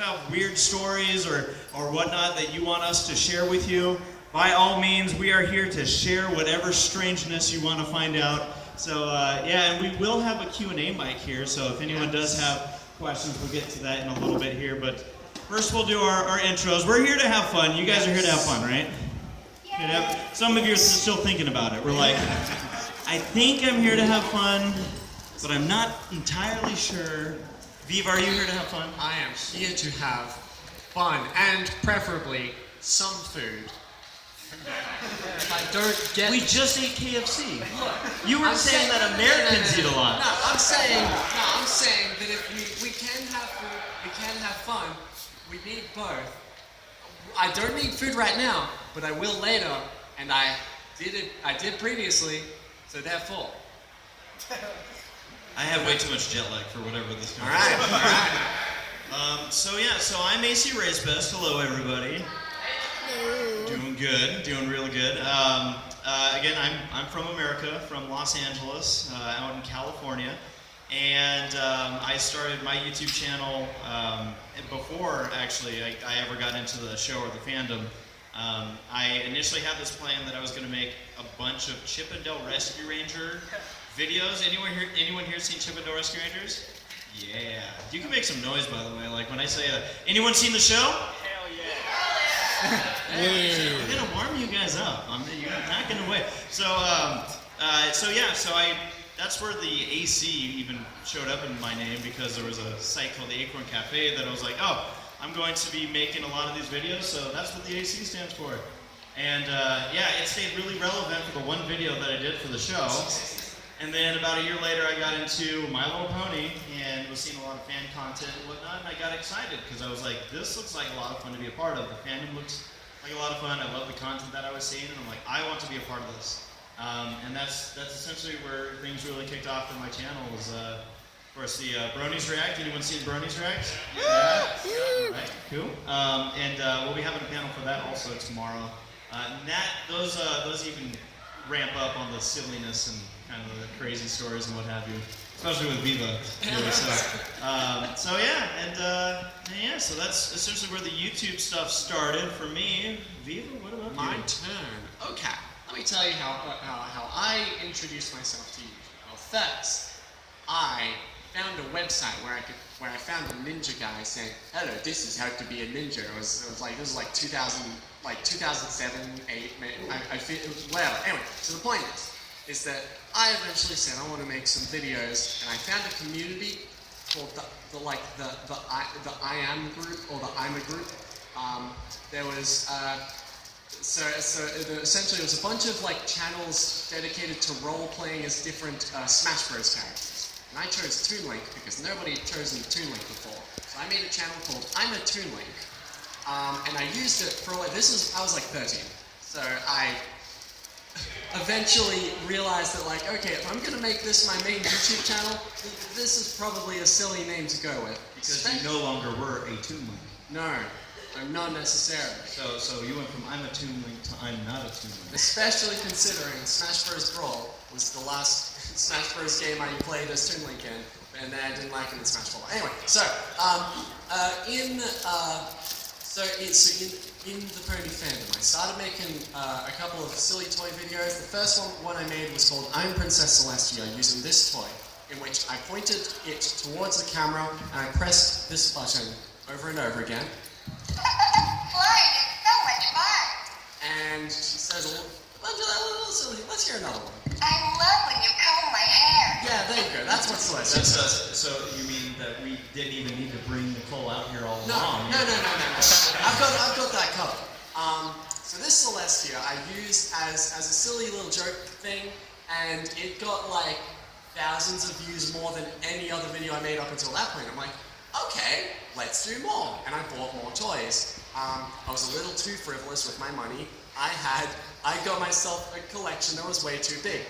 have weird stories or whatnot that you want us to share with you, by all means, we are here to share whatever strangeness you want to find out. So yeah, and we will have a Q&A mic here, so if anyone does have questions, we'll get to that in a little bit here. But first we'll do our intros. We're here to have fun. You guys are here to have fun, right? Some of you are still thinking about it. We're like, I think I'm here to have fun, but I'm not entirely sure. Viv, are you here to have fun? I am here to have fun, and preferably some food. I don't get... We just ate KFC. Look, you were saying that Americans eat a lot. No, I'm saying that if we can have food, we can have fun, we need both. I don't need food right now, but I will later, and I did previously, so therefore. I have way too much jet lag for whatever this comes. All right. So I'm AC Racebest. Hello, everybody. Doing good, doing really good. Again, I'm from America, from Los Angeles, out in California, and I started my YouTube channel before actually I ever got into the show or the fandom. I initially had this plan that I was going to make a bunch of Chip 'n Dale Rescue Ranger videos. Anyone here seen Chip 'n Dale Rescue Rangers? Yeah. You can make some noise, by the way. Like when I say that. Anyone seen the show? Hell yeah. I'm gonna warm you guys up. You're not gonna wait. So that's where the AC even showed up in my name, because there was a site called the Acorn Cafe that I was like, oh, I'm going to be making a lot of these videos, so that's what the AC stands for. And it stayed really relevant for the one video that I did for the show. And then about a year later, I got into My Little Pony and was seeing a lot of fan content and whatnot, and I got excited because I was like, this looks like a lot of fun to be a part of. The fandom looks like a lot of fun. I love the content that I was seeing, and I'm like, I want to be a part of this. And that's essentially where things really kicked off for my channel. Was of course the Bronies React. Anyone seen Bronies React? Yeah. All right, cool. We'll be having a panel for that also tomorrow. Those even ramp up on the silliness and kind of the crazy stories and what have you, especially with Viva. So that's essentially where the YouTube stuff started for me. Viva, what about My you? turn. Okay, let me tell you how I introduced myself to you. Well, first, I found a website where I found a ninja guy saying, "Hello, this is how to be a ninja." It was like 2007, 8, maybe. I feel whatever. Anyway, so the point is that I eventually said I want to make some videos, and I found a community called the I Am group, or the I'm a group. There was essentially it was a bunch of channels dedicated to role playing as different Smash Bros characters, and I chose Toon Link because nobody had chosen Toon Link before. So I made a channel called I'm a Toon Link, and I used it for I was like 13, so I eventually realized that okay, if I'm gonna make this my main YouTube channel, this is probably a silly name to go with. Because you no longer were a Toon Link. No, I'm not necessarily. So you went from I'm a Toon Link to I'm not a Toon Link. Especially considering Smash Bros. Brawl was the last Smash Bros. Game I played as Toon Link and then I didn't like it in Smash Brawl. Anyway, in the pony fandom, I started making a couple of silly toy videos. The first one I made was called I'm Princess Celestia, using this toy, in which I pointed it towards the camera and I pressed this button over and over again. Flying is so much fun. And she says a little silly. Let's hear another one. I love when you comb my hair. Yeah, there you go. That's what Celestia says. So you mean that we didn't even need to bring Nicole out here all No. along? I've got that covered. So this Celestia I used as a silly little joke thing, and it got thousands of views more than any other video I made up until that point. I'm like, okay, let's do more. And I bought more toys. I was a little too frivolous with my money. I got myself a collection that was way too big.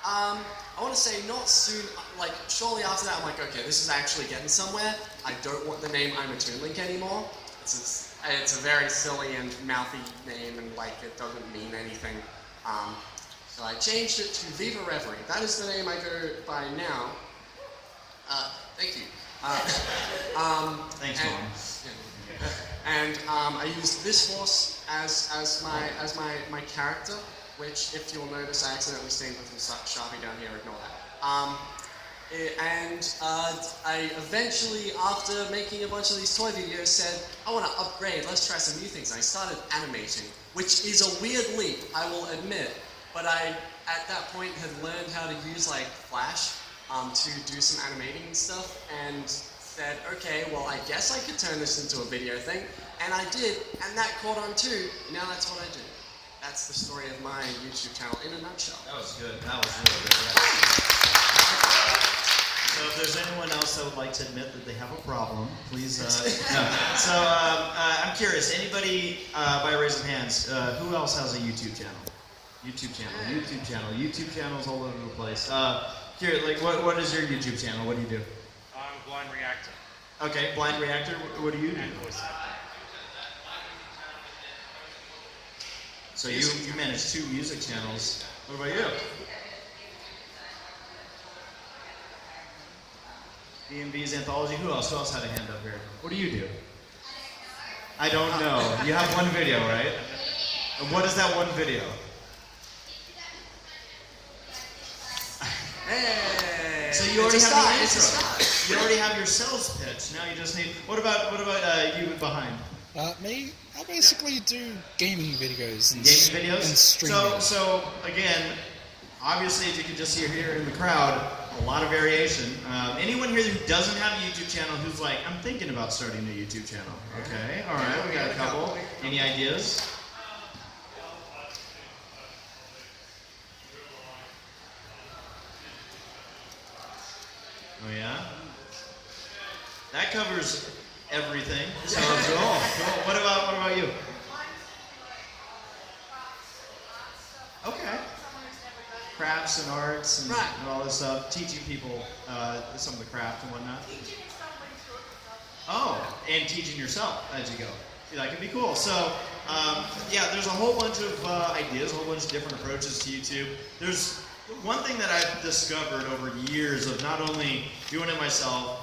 I want to say not soon, shortly after that, I'm like, okay, this is actually getting somewhere. I don't want the name I'm a Toon Link anymore. It's a very silly and mouthy name, and it doesn't mean anything. So I changed it to Viva Reverie. That is the name I go by now. Thank you. Thanks, Mom. Yeah. And I used this horse as my character, which, if you'll notice, I accidentally stained with some Sharpie down here. Ignore that. I eventually, after making a bunch of these toy videos, said, I want to upgrade, let's try some new things. And I started animating, which is a weird leap, I will admit. But I, at that point, had learned how to use like Flash to do some animating and stuff, and said, okay, well, I guess I could turn this into a video thing. And I did, and that caught on too. Now that's what I do. That's the story of my YouTube channel in a nutshell. That was good. That was really good. Yeah. So if there's anyone else that would like to admit that they have a problem, please. No. So I'm curious. Anybody, by raise of hands, who else has a YouTube channel? YouTube channels all over the place. Here, like, what is your YouTube channel? What do you do? I'm Blind Reactor. Okay, Blind Reactor. What do you do? And voice acting. So you manage 2 music channels. What about you? B&B's Anthology. Who else? Who else had a hand up here? What do you do? I don't know. You have one video, right? And what is that one video? Hey! So you already have the It's a intro. start. You already have your sales pitch. Now you just need. What about you behind? Me, I basically do gaming videos and Gaming videos. and streaming. So again, obviously, as you can just see here in the crowd, a lot of variation. Anyone here who doesn't have a YouTube channel who's like, I'm thinking about starting a YouTube channel. Okay, all right, we got a couple. Any ideas? Oh yeah? That covers everything. So cool. What about you? Okay. Crafts and arts and, Right. and all this stuff. Teaching people some of the craft and whatnot. Oh, and teaching yourself as you go. Yeah, that can be cool. So, yeah, there's a whole bunch of ideas, a whole bunch of different approaches to YouTube. There's one thing that I've discovered over years of not only doing it myself,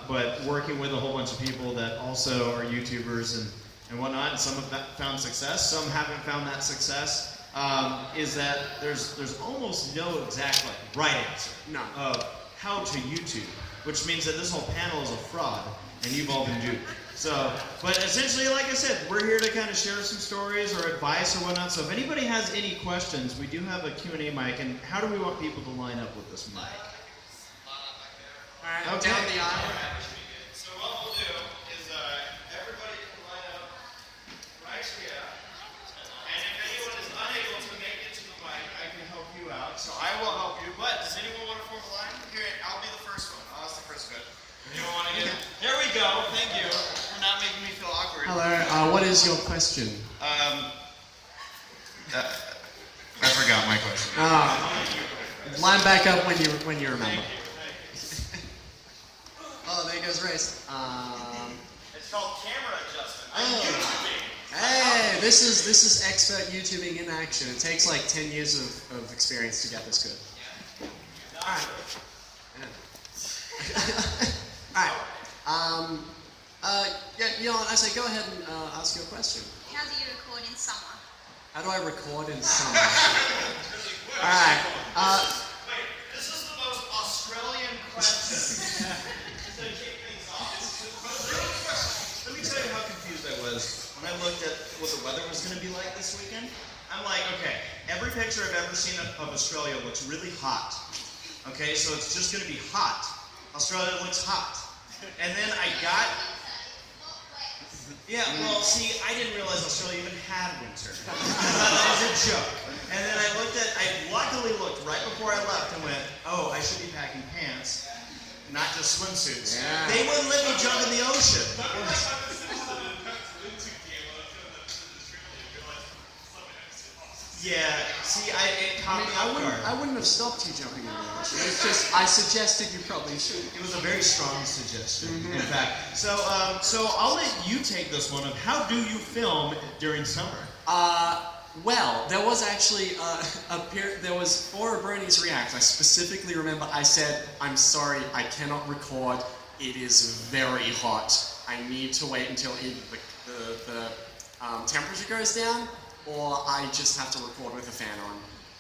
but working with a whole bunch of people that also are YouTubers and whatnot, and some have found success, some haven't found that success, is that there's almost no exact right answer of how to YouTube, which means that this whole panel is a fraud, and you've all been duped. So, but essentially, like I said, we're here to kind of share some stories or advice or whatnot. So if anybody has any questions, we do have a Q&A mic, and how do we want people to line up with this mic? Alright, down the aisle. So what we'll do is everybody can line up right here. And if anyone is unable to make it to the mic, I can help you out. So I will help you. But does anyone want to form a line? Here, I'll be the first one. I'll ask the first question. Anyone want to get it? There we go. Thank you for not making me feel awkward. Hello, what is your question? I forgot my question. Line back up when you remember. Oh, there goes Race. It's called camera adjustment. I'm Oh. YouTubing. Hey, this is expert YouTubing in action. It takes like 10 years of experience to get this good. Alright. Alright. Yeah, I say go ahead and ask your question. How do you record in summer? How do I record in summer? Alright. Wait, this is the most Australian question. To kick things off. Let me tell you how confused I was when I looked at what the weather was going to be like this weekend. I'm like, okay, every picture I've ever seen of Australia looks really hot. Okay, so it's just going to be hot. Australia looks hot. And then I got... Yeah, well, see, I didn't realize Australia even had winter. I thought that was a joke. And then I luckily looked right before I left and went, oh, I should be packing pants, not just swimsuits. Yeah. They wouldn't let me jump in the ocean. Yeah, see, it caught me off guard. I wouldn't have stopped you jumping in the ocean. It's just I suggested you probably should. It was a very strong suggestion, in fact. So I'll let you take this one of how do you film during summer? Well, there was actually there was for a Bronies React. I specifically remember I said, I'm sorry, I cannot record. It is very hot. I need to wait until either the temperature goes down, or I just have to record with the fan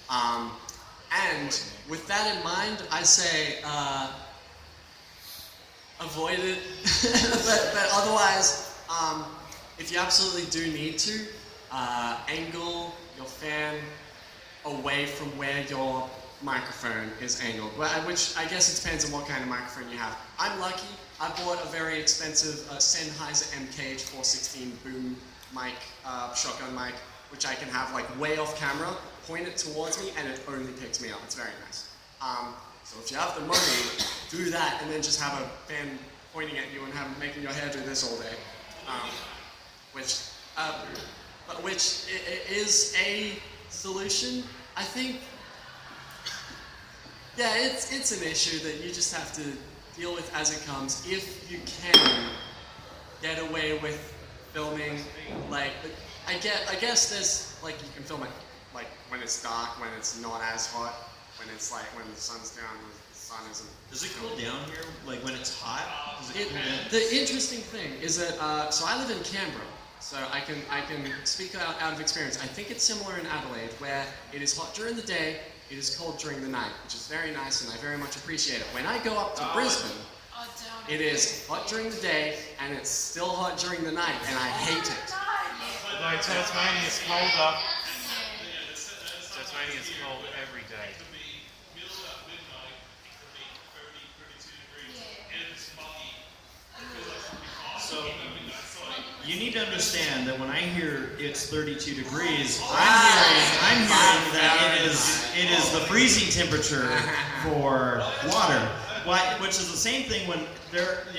on. And with that in mind, I say avoid it. but otherwise, if you absolutely do need to, angle your fan away from where your microphone is angled, which I guess it depends on what kind of microphone you have. I'm lucky. I bought a very expensive Sennheiser MKH416 boom mic, shotgun mic, which I can have like way off camera, point it towards me, and it only picks me up. It's very nice. So if you have the money, do that, and then just have a fan pointing at you and making your hair do this all day, which is a solution, I think. Yeah, it's an issue that you just have to deal with as it comes. If you can get away with filming, like, I guess there's, like, you can film it, like, when it's dark, when it's not as hot, when it's, like, when the sun's down, when the sun isn't. Does it cool down here, like, when it's hot? Does it cool down? The interesting thing is that, so I live in Canberra, so I can speak out of experience. I think it's similar in Adelaide, where it is hot during the day, it is cold during the night, which is very nice, and I very much appreciate it. When I go up to Brisbane, it is hot during the day, and it's still hot during the night, and I hate it. Although Tasmania's colder. Tasmania's cold every day. So, you need to understand that when I hear it's 32 degrees, I'm hearing that it is the freezing temperature for water. Which is the same thing when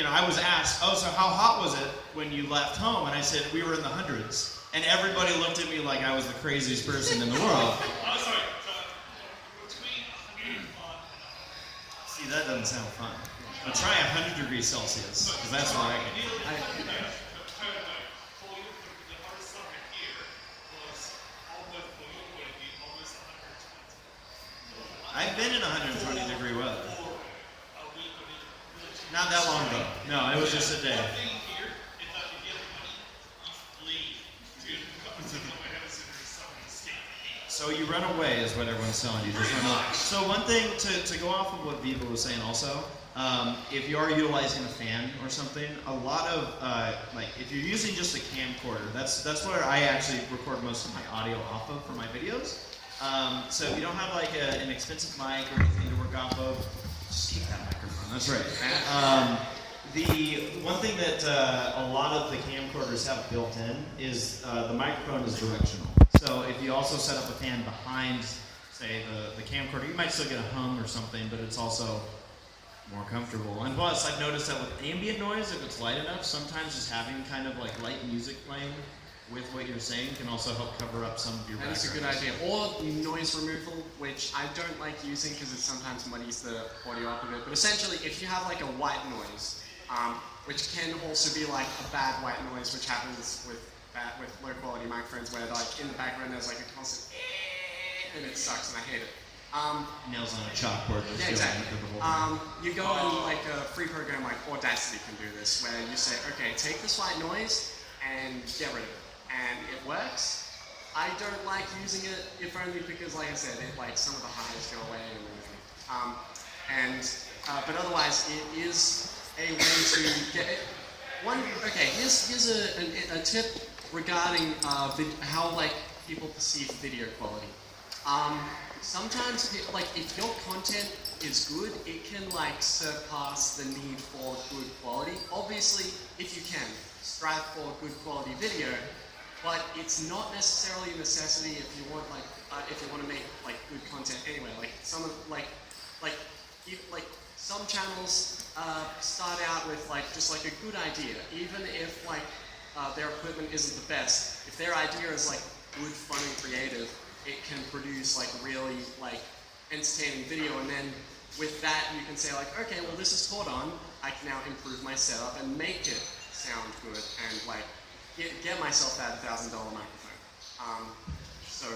I was asked, oh, so how hot was it when you left home? And I said, we were in the hundreds. And everybody looked at me like I was the craziest person in the world. See, that doesn't sound fun. But try 100 degrees Celsius, because that's what I can do. I've been in 120 degree weather. Not that long ago. No, it was just a day. So you run away is what everyone's telling you. Just run away. So one thing to go off of what Viva was saying also, if you are utilizing a fan or something, a lot of like if you're using just a camcorder, that's where I actually record most of my audio off of for my videos. So if you don't have like an expensive mic or anything to work off of, just keep that microphone. That's right. The one thing that a lot of the camcorders have built in is the microphone is directional. So if you also set up a fan behind, say, the camcorder, you might still get a hum or something, but it's also more comfortable. And plus, I've noticed that with ambient noise, if it's light enough, sometimes just having kind of like light music playing with what you're saying can also help cover up some of your background. That's a good idea. Or noise removal, which I don't like using because it sometimes muddies the audio up a bit. But essentially, if you have like a white noise, which can also be like a bad white noise, which happens with low quality microphones, where like in the background there's like a constant and it sucks and I hate it. Nails on a chalkboard. Yeah, exactly. You go in like a free program like Audacity can do this, where you say, okay, take this white noise and get rid of it. And it works. I don't like using it, if only because, like I said, some of the highs go away and everything. But otherwise, it is a way to get it. Okay, here's a tip regarding how like people perceive video quality. Sometimes, if your content is good, it can like surpass the need for good quality. Obviously, if you can, strive for good quality video. But it's not necessarily a necessity if you want to make like good content anyway. Like some channels start out with just a good idea, even if their equipment isn't the best. If their idea is good, fun, and creative, it can produce really entertaining video. And then with that, you can say okay, well this is caught on. I can now improve my setup and make it sound good and get myself that $1,000 microphone. So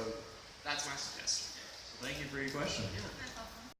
that's my suggestion. Thank you for your question. Yeah.